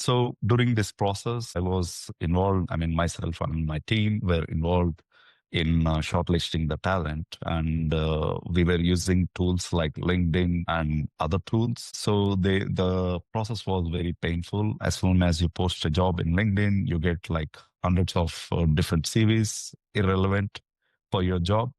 So during this process, I was involved, myself and my team were involved in shortlisting the talent. And we were using tools like LinkedIn and other tools. So the process was very painful. As soon as you post a job in LinkedIn, you get like hundreds of different CVs, irrelevant for your job.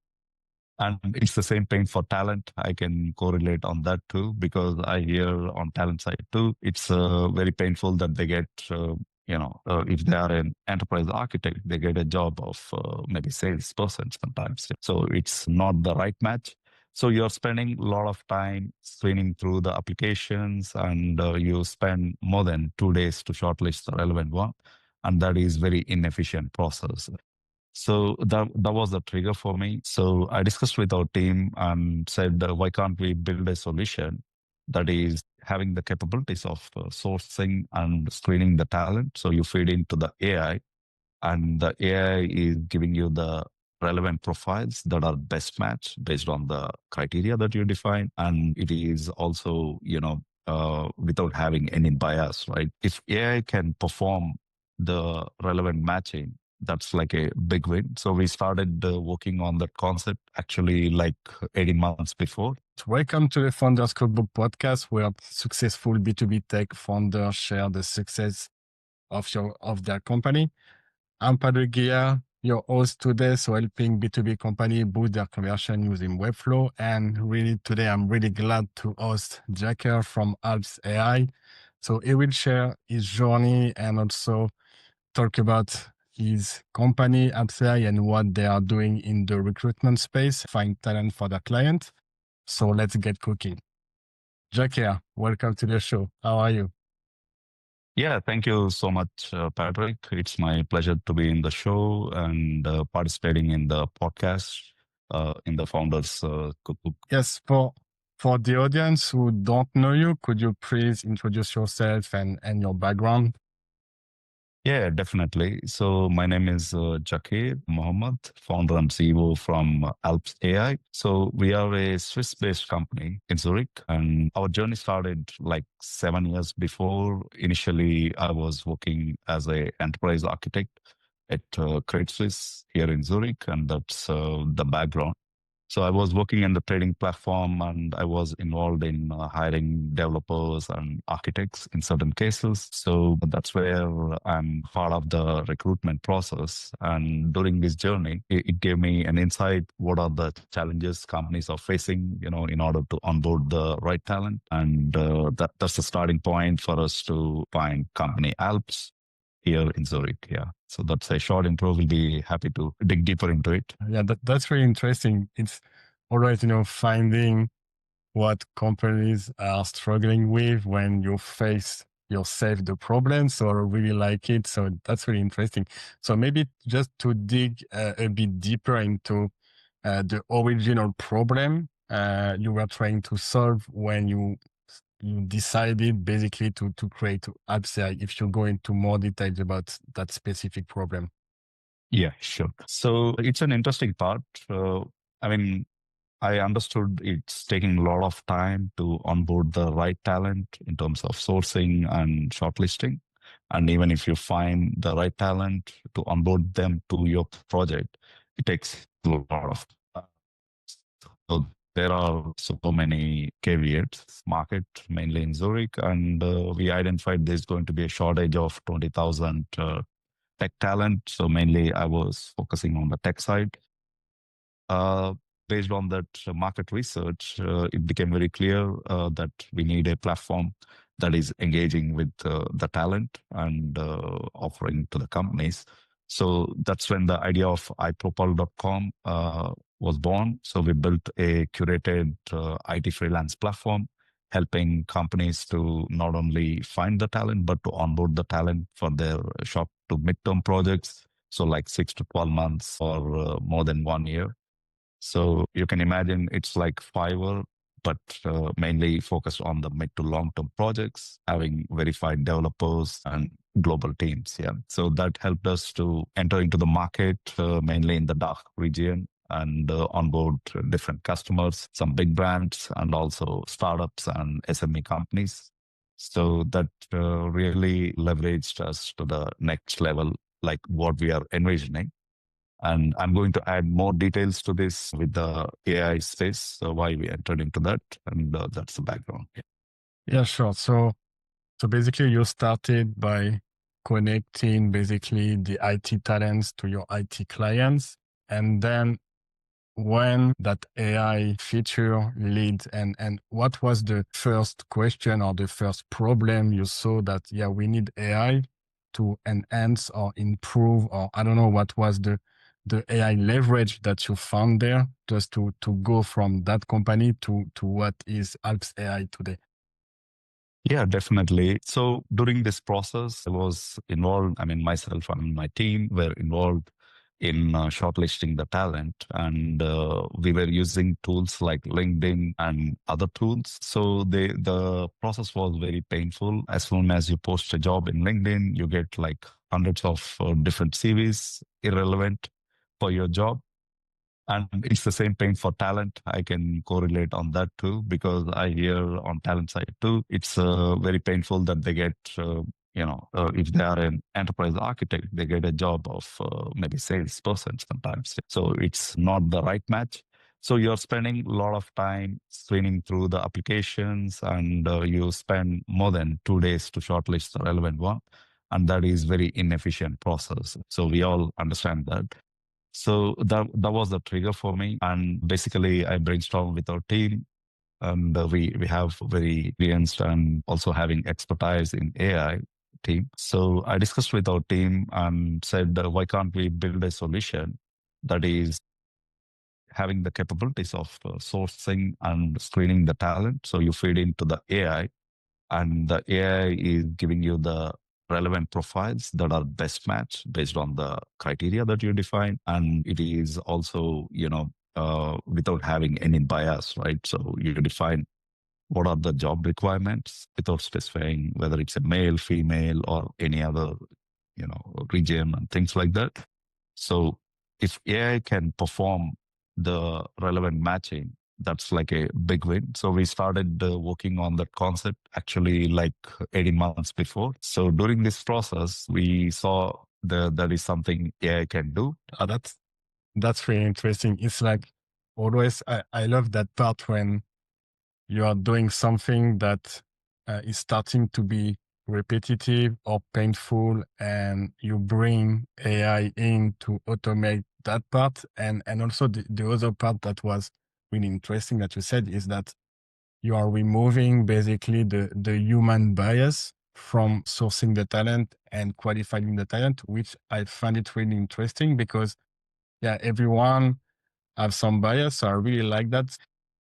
And it's the same pain for talent. I can correlate on that too, because I hear on talent side too, it's very painful that they get, if they are an enterprise architect, they get a job of maybe salesperson sometimes. So it's not the right match. So you're spending a lot of time screening through the applications, and you spend more than 2 days to shortlist the relevant one. And that is very inefficient process. So that was the trigger for me. So I discussed with our team and said, why can't we build a solution that is having the capabilities of sourcing and screening the talent? So you feed into the AI, and the AI is giving you the relevant profiles that are best matched based on the criteria that you define. And it is also, without having any bias, right? If AI can perform the relevant matching, that's like a big win. So we started working on that concept actually like 18 months before. Welcome to the Founders Cookbook podcast, where successful B2B tech founders share the success of their company. I'm Padre, your host today, so helping B2B company boost their conversion using Webflow. And really today, I'm really glad to host Jacker from ALLPS.ai. So he will share his journey and also talk about his company, ALLPS.ai, and what they are doing in the recruitment space, find talent for their client. So let's get cooking. Jacker, welcome to the show. How are you? Yeah, thank you so much, Patrick. It's my pleasure to be in the show and participating in the podcast in the Founders Cookbook. Yes, for the audience who don't know you, could you please introduce yourself and your background? Yeah, definitely. So my name is Jakir Mohammed, founder and CEO from ALLPS.ai. So we are a Swiss-based company in Zurich, and our journey started like 7 years before. Initially, I was working as an enterprise architect at Credit Suisse here in Zurich, and that's the background. So I was working in the trading platform, and I was involved in hiring developers and architects in certain cases. So that's where I'm part of the recruitment process. And during this journey, it gave me an insight. What are the challenges companies are facing, in order to onboard the right talent? And that's the starting point for us to find company Alps here in Zurich. Yeah. So that's a short intro. We'll be happy to dig deeper into it. Yeah, that's very interesting. It's always, finding what companies are struggling with when you face yourself the problem. So I really like it. So that's really interesting. So maybe just to dig a bit deeper into the original problem you were trying to solve when you decided basically to create ALLPS.ai, if you go into more details about that specific problem. Yeah, sure. So it's an interesting part. I understood it's taking a lot of time to onboard the right talent in terms of sourcing and shortlisting. And even if you find the right talent to onboard them to your project, it takes a lot of time. So there are so many caveats, market mainly in Zurich, and we identified there's going to be a shortage of 20,000 tech talent. So mainly I was focusing on the tech side. Based on that market research, it became very clear that we need a platform that is engaging with the talent and offering to the companies. So that's when the idea of ipropel.com was born. So we built a curated IT freelance platform, helping companies to not only find the talent, but to onboard the talent for their short to midterm projects. So like 6 to 12 months or more than 1 year. So you can imagine it's like Fiverr, but mainly focused on the mid to long-term projects, having verified developers and global teams. Yeah. So that helped us to enter into the market, mainly in the DACH region, and onboard different customers, some big brands, and also startups and SME companies. So that really leveraged us to the next level, like what we are envisioning. And I'm going to add more details to this with the AI space, so why we entered into that. And that's the background. Yeah, sure. So basically, you started by connecting basically the IT talents to your IT clients, and then when that AI feature lead, and what was the first question or the first problem you saw that, yeah, we need AI to enhance or improve, or I don't know, what was the AI leverage that you found there just to go from that company to what is Alps AI today? Yeah, definitely. So during this process, I was involved. I mean, myself and my team were involved in shortlisting the talent, and we were using tools like LinkedIn and other tools. So the process was very painful. As soon as you post a job in LinkedIn, you get like hundreds of different CVs, irrelevant for your job. And it's the same pain for talent. I can correlate on that too, because I hear on talent side too, it's very painful that they get, if they are an enterprise architect, they get a job of maybe salesperson sometimes. So it's not the right match. So you're spending a lot of time screening through the applications, and you spend more than 2 days to shortlist the relevant one. And that is very inefficient process. So we all understand that. So that was the trigger for me. And basically, I brainstormed with our team, and we have very experienced and also having expertise in AI team. So I discussed with our team and said, why can't we build a solution that is having the capabilities of sourcing and screening the talent? So you feed into the AI, and the AI is giving you the relevant profiles that are best matched based on the criteria that you define. And it is also, without having any bias, right? So you define what are the job requirements without specifying whether it's a male, female, or any other, region and things like that. So if AI can perform the relevant matching, that's like a big win. So we started working on that concept actually like 18 months before. So during this process, we saw that is something AI can do. That's really interesting. It's like always, I love that part when you are doing something that is starting to be repetitive or painful, and you bring AI in to automate that part. And also the other part that was really interesting that you said is that you are removing basically the human bias from sourcing the talent and qualifying the talent, which I find it really interesting because, yeah, everyone have some bias. So I really like that.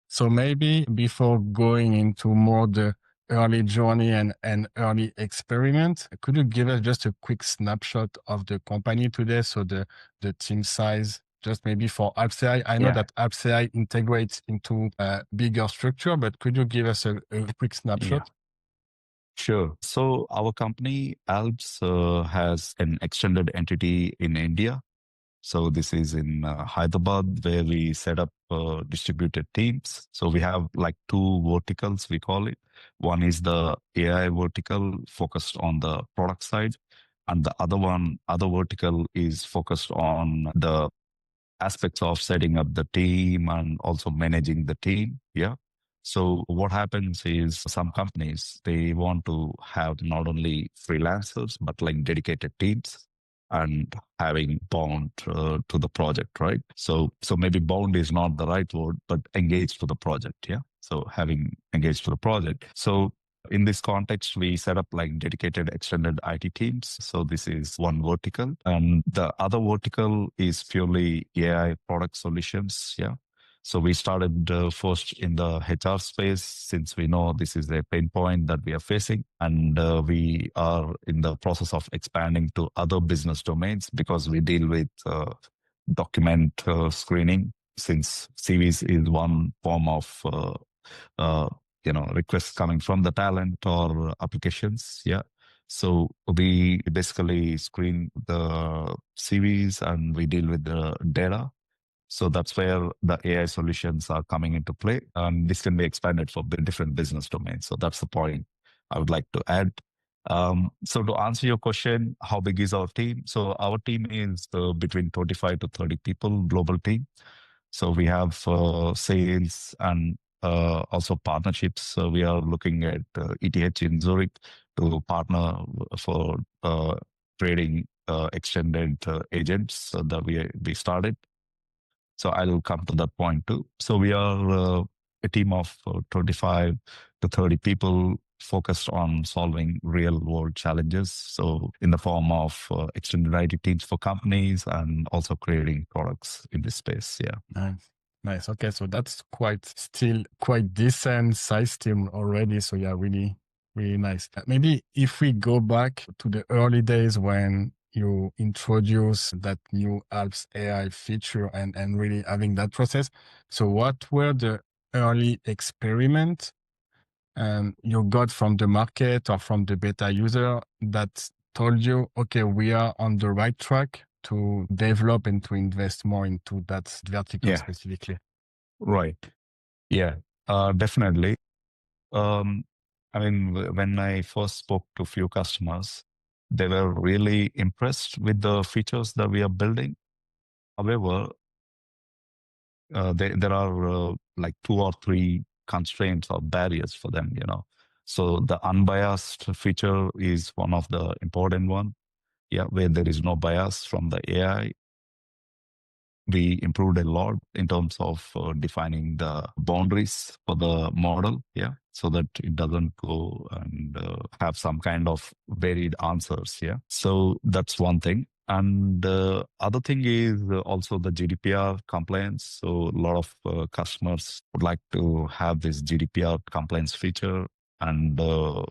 So maybe before going into more the early journey and early experiment, could you give us just a quick snapshot of the company today? So the team size, just maybe for ALLPS.ai. I know Yeah. that ALLPS.ai integrates into a bigger structure, but could you give us a quick Yeah. snapshot? Sure. So our company, Alps, has an extended entity in India. So this is in Hyderabad, where we set up distributed teams. So we have like two verticals, we call it. One is the AI vertical focused on the product side, and the other vertical is focused on the aspects of setting up the team and also managing the team. Yeah. So what happens is some companies, they want to have not only freelancers, but like dedicated teams and having bound to the project, right? So maybe bound is not the right word, but engaged to the project. Yeah. So having engaged to the project. So in this context, we set up like dedicated extended IT teams. So this is one vertical. And the other vertical is purely AI product solutions. Yeah. So we started first in the HR space, since we know this is a pain point that we are facing. And we are in the process of expanding to other business domains because we deal with document screening, since CVs is one form of uh, requests coming from the talent or applications. Yeah. So we basically screen the CVs and we deal with the data. So that's where the AI solutions are coming into play. And this can be expanded for different business domains. So that's the point I would like to add. So to answer your question, how big is our team? So our team is between 25 to 30 people, global team. So we have sales and also partnerships. So we are looking at ETH in Zurich to partner for trading extended agents that we started. So I'll come to that point too. So we are a team of 25 to 30 people focused on solving real world challenges. So in the form of extended IT teams for companies and also creating products in this space. Yeah. Nice. Nice. Okay. So that's still quite decent size team already. So yeah, really, really nice. Maybe if we go back to the early days when you introduce that new Alps AI feature and really having that process. So what were the early experiments you got from the market or from the beta user that told you, okay, we are on the right track to develop and to invest more into that vertical Yeah. specifically? Right. Yeah. Definitely. I mean, when I first spoke to a few customers, they were really impressed with the features that we are building. However, there are like two or three constraints or barriers for them, you know. So the unbiased feature is one of the important one. Yeah, where there is no bias from the AI. We improved a lot in terms of defining the boundaries for the model, yeah, so that it doesn't go and have some kind of varied answers, yeah. So that's one thing. And other thing is also the GDPR compliance. So a lot of customers would like to have this GDPR compliance feature. And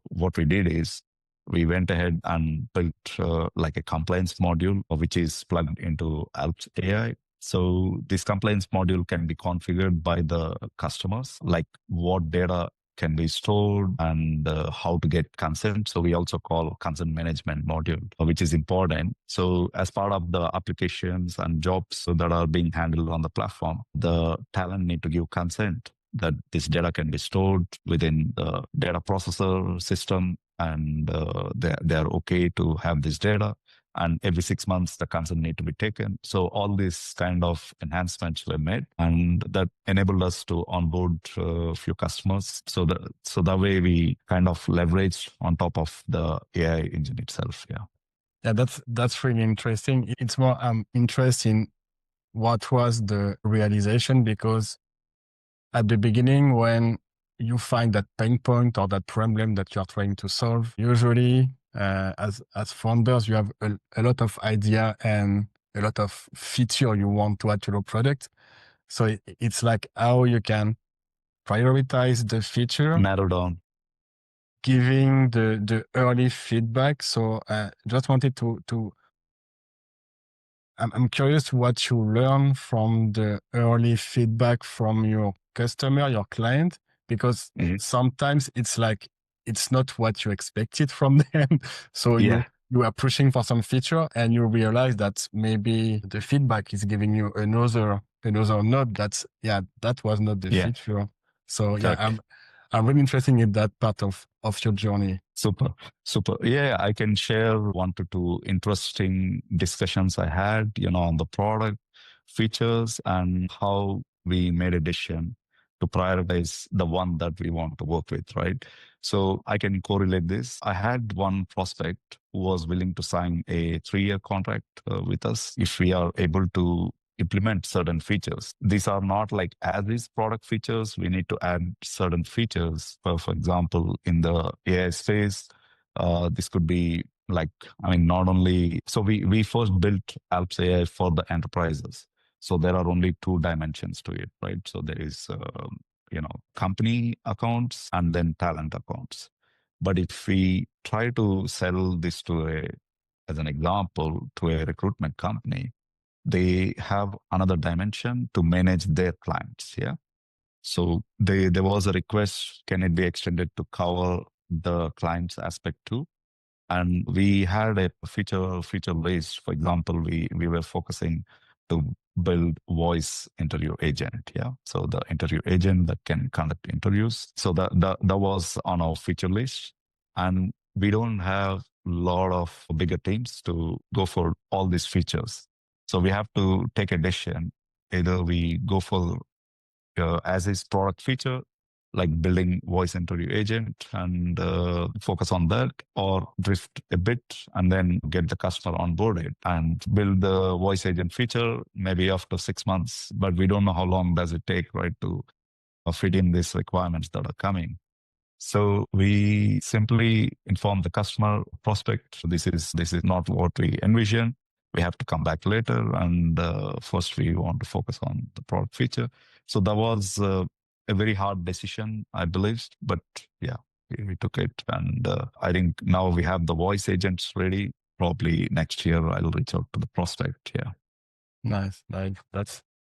what we did is we went ahead and built like a compliance module, which is plugged into ALLPS.ai. So this compliance module can be configured by the customers, like what data can be stored and how to get consent. So we also call consent management module, which is important. So as part of the applications and jobs that are being handled on the platform, the talent need to give consent that this data can be stored within the data processor system, and they're okay to have this data. And every 6 months, the consent need to be taken. So all these kind of enhancements were made, and that enabled us to onboard a few customers. So that way we kind of leveraged on top of the AI engine itself. Yeah. Yeah, that's really interesting. It's more interested in what was the realization, because at the beginning, when you find that pain point or that problem that you're trying to solve, usually as founders, you have a lot of idea and a lot of feature you want to add to your product. So it's like how you can prioritize the feature, Narrow down. giving the early feedback. So just wanted to I'm curious what you learn from the early feedback from your customer, your client, because Mhm. sometimes it's like it's not what you expected from them. So Yeah. you are pushing for some feature and you realize that maybe the feedback is giving you another note that was not the Yeah. feature. So yeah, Correct. I'm really interested in that part of your journey. Super, super. Yeah, I can share 1 to 2 interesting discussions I had, you know, on the product features and how we made a decision to prioritize the one that we want to work with, right? So I can correlate this. I had one prospect who was willing to sign a 3-year contract with us if we are able to implement certain features. These are not like as is product features. We need to add certain features. For example, in the AI space, this could be like, I mean, not only, so we first built Alps AI for the enterprises. So there are only 2 dimensions to it, right? So there is, company accounts and then talent accounts. But if we try to sell this as an example, to a recruitment company, they have another dimension to manage their clients. Yeah. So there was a request, can it be extended to cover the client's aspect too? And we had a feature list. For example, we were focusing to build voice interview agent. Yeah. So the interview agent that can conduct interviews. So that was on our feature list. And we don't have a lot of bigger teams to go for all these features. So we have to take a decision. Either we go for as is product feature, like building voice interview agent and focus on that, or drift a bit and then get the customer onboarded and build the voice agent feature maybe after 6 months. But we don't know how long does it take, right, to fit in these requirements that are coming. So we simply inform the customer prospect, this is not what we envision. We have to come back later, and first we want to focus on the product feature. So that was a very hard decision, I believe, but yeah, we took it, and I think now we have the voice agents ready. Probably next year I'll reach out to the prospect. Yeah. Nice.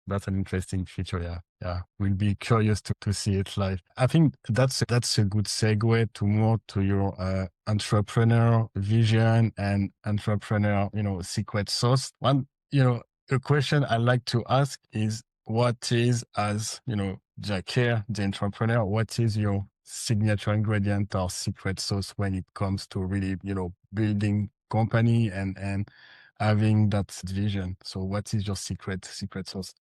That's an interesting feature. Yeah. Yeah. We'll be curious to see it live. I think that's a good segue to more to your entrepreneur vision and entrepreneur, secret sauce. One, a question I like to ask is what is, as Jack here, the entrepreneur, what is your signature ingredient or secret sauce when it comes to really, building company and having that vision? So what is your secret sauce?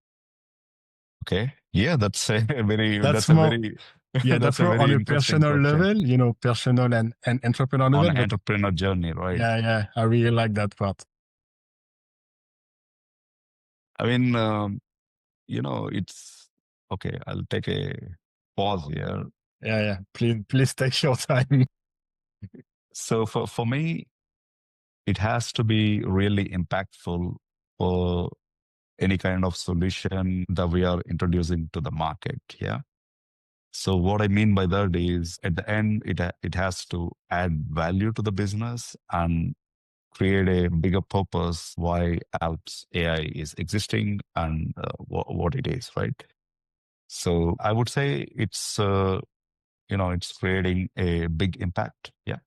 Okay. Yeah, that's a very That's that's a more, very yeah, that's that's a more on very a interesting personal question level, personal and entrepreneur on level. an But entrepreneur journey, right? yeah, I really like that part. I mean, it's okay. I'll take a pause here. Yeah. Please take your time. So for me, it has to be really impactful for any kind of solution that we are introducing to the market. Yeah. So what I mean by that is, at the end, it has to add value to the business and create a bigger purpose why Alps AI is existing and what it is, right? So I would say it's creating a big impact. Yeah.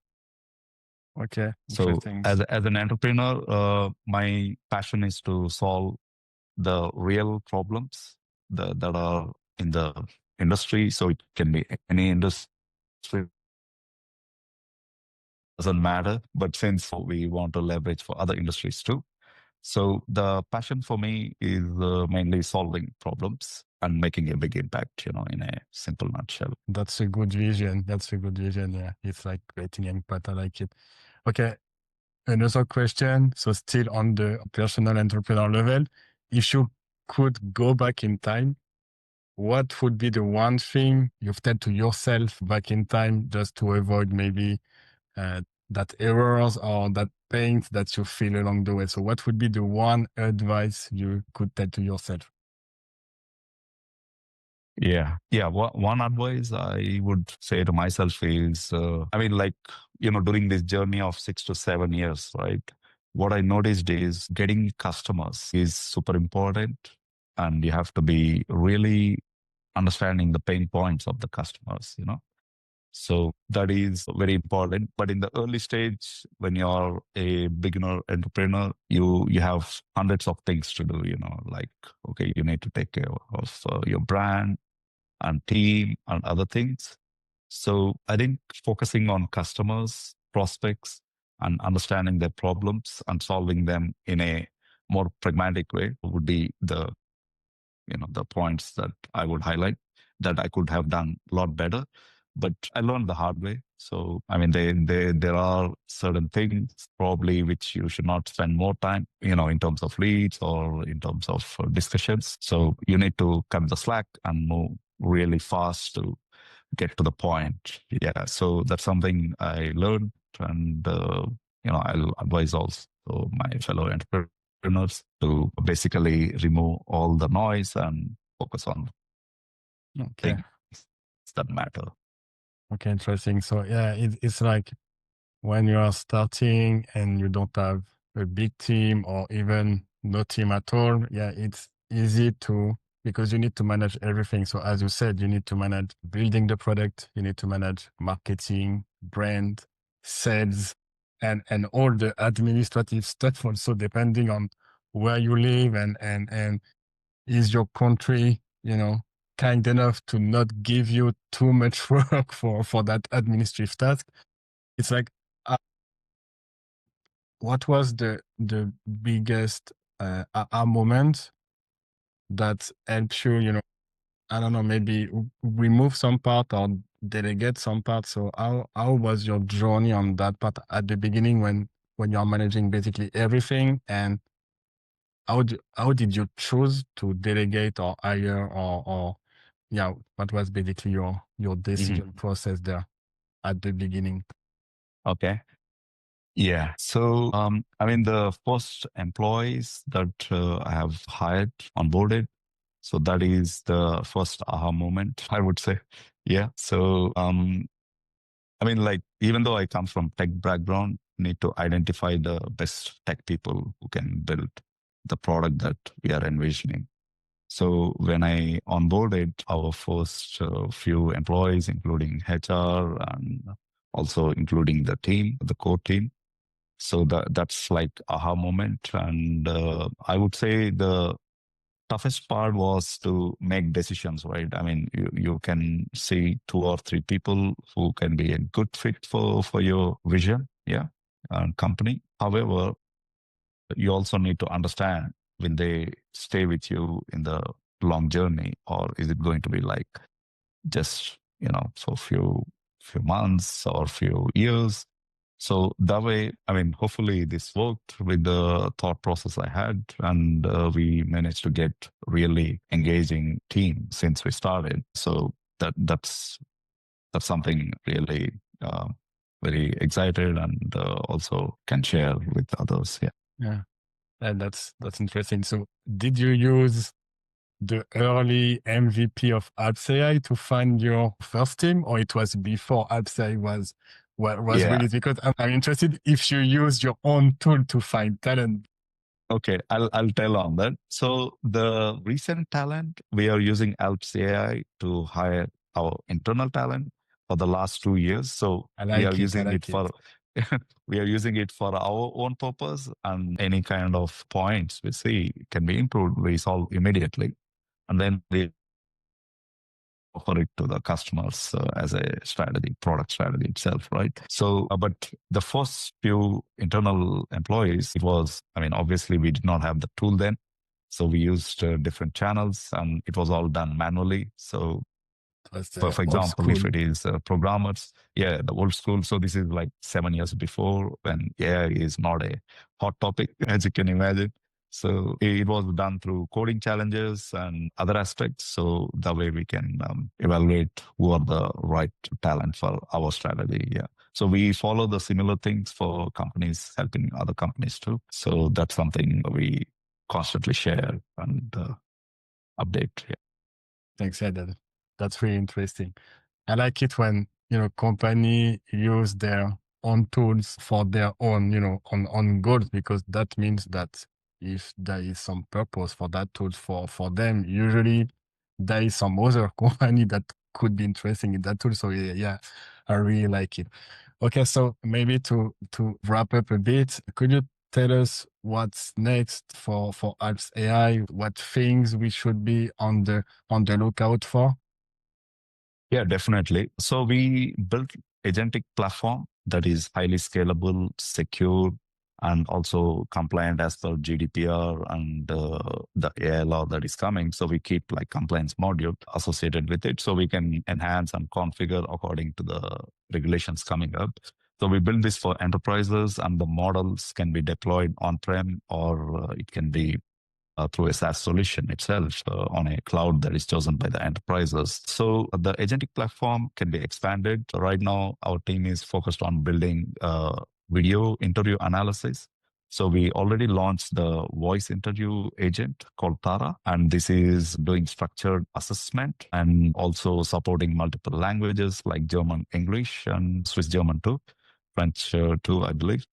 Okay, So interesting. as an entrepreneur, my passion is to solve the real problems that are in the industry. So it can be any industry, doesn't matter. But since we want to leverage for other industries too, so the passion for me is mainly solving problems and making a big impact. In a simple nutshell. That's a good vision. That's a good vision. Yeah, it's like creating impact. I like it. Okay, another question. So still on the personal entrepreneur level, if you could go back in time, what would be the one thing you've said to yourself back in time just to avoid maybe uh, that errors or that pains that you feel along the way? So what would be the one advice you could tell to yourself? Yeah. Yeah. One advice I would say to myself is, I mean, like, during this journey of 6 to 7 years, right? What I noticed is getting customers is super important, and you have to be really understanding the pain points of the customers. So that is very important. But in the early stage, when you're a beginner entrepreneur, you have hundreds of things to do, like, okay, you need to take care of your brand and team and other things. So I think focusing on customers, prospects, and understanding their problems and solving them in a more pragmatic way would be the points that I would highlight that I could have done a lot better. But I learned the hard way. So I mean, there are certain things probably which you should not spend more time, in terms of leads or in terms of discussions. So you need to cut the slack and move really fast to get to the point. Yeah. So that's something I learned, and I'll advise also my fellow entrepreneurs to basically remove all the noise and focus on Okay. things that matter. Okay, interesting. So yeah, it's like when you are starting and you don't have a big team or even no team at all, yeah, it's easy because you need to manage everything. So as you said, you need to manage building the product, you need to manage marketing, brand, sales, and all the administrative stuff also depending on where you live and is your country, kind enough to not give you too much work for that administrative task. it's like, what was the biggest aha moment that helps you, I don't know, maybe remove some part or delegate some part? So how was your journey on that part at the beginning when you're managing basically everything? And how did you choose to delegate or hire or yeah, what was basically your decision process there at the beginning? Okay. Yeah. So, I mean, the first employees that I have hired, onboarded, so that is the first aha moment, I would say. Yeah. So, I mean, like, even though I come from tech background, need to identify the best tech people who can build the product that we are envisioning. So when I onboarded our first few employees, including HR and also including the team, the core team, so that's like aha moment. And I would say the toughest part was to make decisions, right? I mean, you can see two or three people who can be a good fit for your vision, yeah, and company. However, you also need to understand, will they stay with you in the long journey, or is it going to be like just for few months or few years? So that way, I mean, hopefully this worked with the thought process I had, and we managed to get really engaging team since we started. So that's something really very excited, and also can share with others. Yeah. Yeah, and that's interesting. So did you use the early MVP of ALPS.ai to find your first team, or it was before ALPS.ai was Yeah. released? Because I'm interested if you use your own tool to find talent. Okay, I'll tell on that. So the recent talent, we are using Alps AI to hire our internal talent for the last 2 years. So I we are like it. I using it like it. for we are using it for our own purpose, and any kind of points we see can be improved, we solve immediately, and then we offer it to the customers as a strategy, product strategy itself, right? So, but the first few internal employees, it was, I mean, obviously we did not have the tool then. So we used different channels, and it was all done manually. So Was for old example, if school. it is programmers, yeah, the old school. So this is like 7 years before, when AI is not a hot topic, as you can imagine. So it was done through coding challenges and other aspects. So that way we can evaluate who are the right talent for our strategy. Yeah. So we follow the similar things for companies helping other companies too. So that's something we constantly share and update. Yeah. Thanks, Ed. That's really interesting. I like it when, company use their own tools for their own, on goals, because that means that if there is some purpose for that tool for them, usually there is some other company that could be interesting in that tool. So yeah, I really like it. Okay, so maybe to wrap up a bit, could you tell us what's next for Alps AI? What things we should be on the lookout for? Yeah, definitely. So we built agentic platform that is highly scalable, secure, and also compliant as per GDPR and the AI law that is coming. So we keep like compliance module associated with it, so we can enhance and configure according to the regulations coming up. So we build this for enterprises, and the models can be deployed on-prem, or it can be through a SaaS solution itself on a cloud that is chosen by the enterprises. So the agentic platform can be expanded. Right now, our team is focused on building video interview analysis. So we already launched the voice interview agent called Tara, and this is doing structured assessment and also supporting multiple languages like German, English, and Swiss German too, French too, I believe.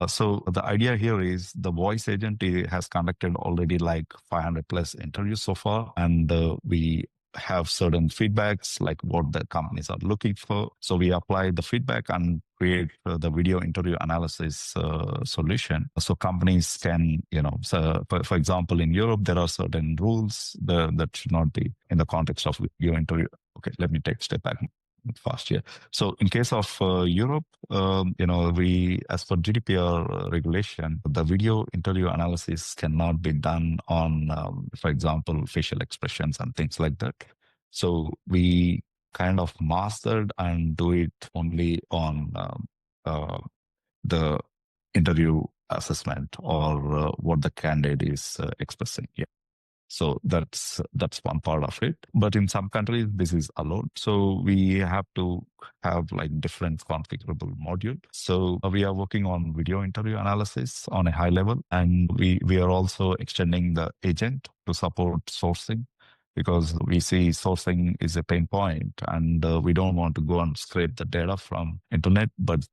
So the idea here is the voice agent has conducted already like 500 plus interviews so far, and we have certain feedbacks like what the companies are looking for. So we apply the feedback and create the video interview analysis solution. So companies can, so for example, in Europe, there are certain rules that should not be in the context of video interview. Okay, let me take a step back. fast. Yeah. So in case of Europe, we, as per GDPR regulation, the video interview analysis cannot be done on, for example, facial expressions and things like that. So we kind of mastered and do it only on the interview assessment or what the candidate is expressing. Yeah. So that's one part of it. But in some countries, this is allowed. So we have to have like different configurable module. So we are working on video interview analysis on a high level, and we are also extending the agent to support sourcing, because we see sourcing is a pain point, and we don't want to go and scrape the data from internet, but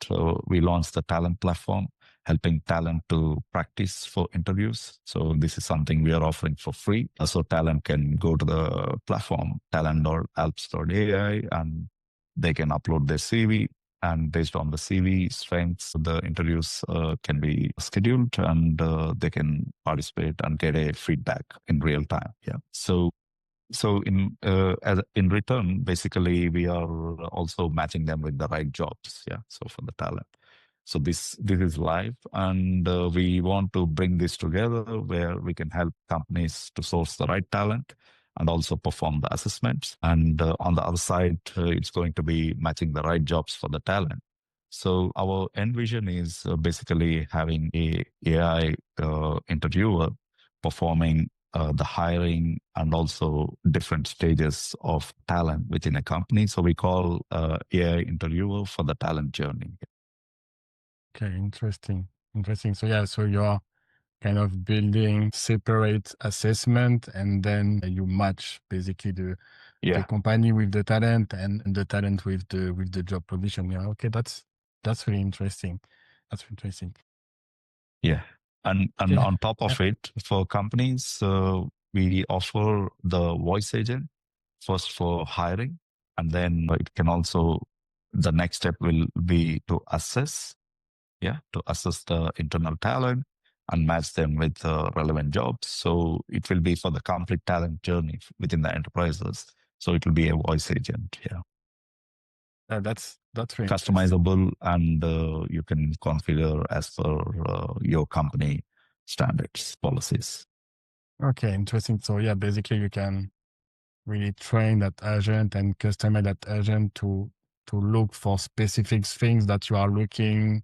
we launched the talent platform, helping talent to practice for interviews. So this is something we are offering for free. So talent can go to the platform, talent.alps.ai, and they can upload their CV. And based on the CV strengths, the interviews can be scheduled, and they can participate and get a feedback in real time. Yeah. So in return, basically, we are also matching them with the right jobs. Yeah. So for the talent. So this is live, and we want to bring this together where we can help companies to source the right talent and also perform the assessments. And on the other side, it's going to be matching the right jobs for the talent. So our end vision is basically having a AI interviewer performing the hiring and also different stages of talent within a company. So we call AI interviewer for the talent journey. Okay, interesting. Interesting. So yeah, so you're kind of building separate assessment, and then you match basically the Yeah, company with the talent, and the talent with the job position. Yeah, okay, that's really interesting. That's interesting. yeah. And Okay. on top Yeah. of it, for companies, we offer the voice agent first for hiring, and then it can also, the next step will be to assess, to assess the internal talent and match them with relevant jobs. So it will be for the complete talent journey within the enterprises. So it will be a voice agent, That's really interesting. customizable, and you can configure as per your company standards, policies. Okay, interesting. So yeah, basically you can really train that agent and customize that agent to look for specific things that you are looking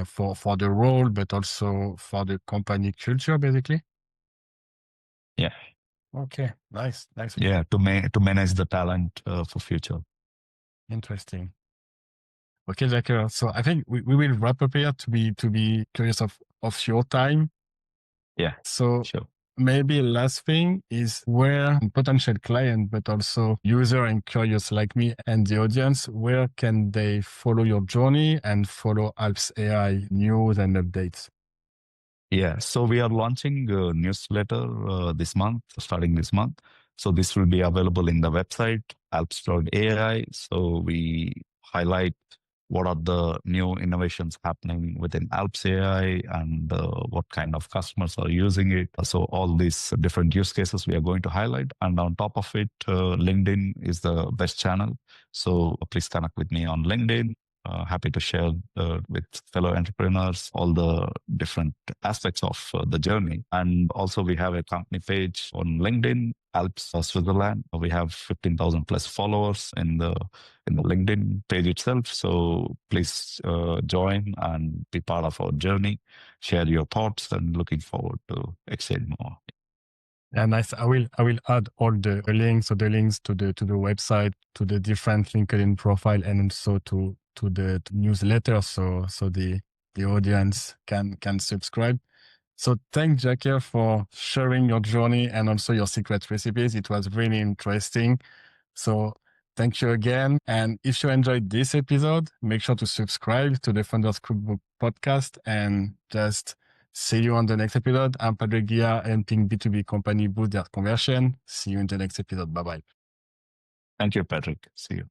for the role, but also for the company culture, basically. Yeah, Okay, nice, nice, yeah, to manage the talent for future. interesting. Okay, Jacker. So I think we will wrap up here to be curious of your time. Yeah, So sure. maybe last thing is where potential client, but also user and curious like me and the audience, where can they follow your journey and follow Alps AI news and updates? Yeah, so we are launching a newsletter this month, starting this month. So this will be available in the website, ALLPS.ai. So we highlight what are the new innovations happening within Alps AI, and what kind of customers are using it. So all these different use cases we are going to highlight. And on top of it, LinkedIn is the best channel. So please connect with me on LinkedIn. Happy to share with fellow entrepreneurs all the different aspects of the journey. And also we have a company page on LinkedIn, Alps Switzerland. We have 15,000 plus followers in the LinkedIn page itself. So please join and be part of our journey. Share your thoughts, and looking forward to exchange more. Yeah, nice. I will add all the links, so the links to the website, to the different LinkedIn profile, and also to the newsletter, so the audience can subscribe. So thanks, Jackie, for sharing your journey and also your secret recipes. It was really interesting. So thank you again. And if you enjoyed this episode, make sure to subscribe to the Founders Cookbook podcast, and just see you on the next episode. I'm Patrick Guilla, helping B2B company boost their conversion. See you in the next episode. Bye-bye. Thank you, Patrick. See you.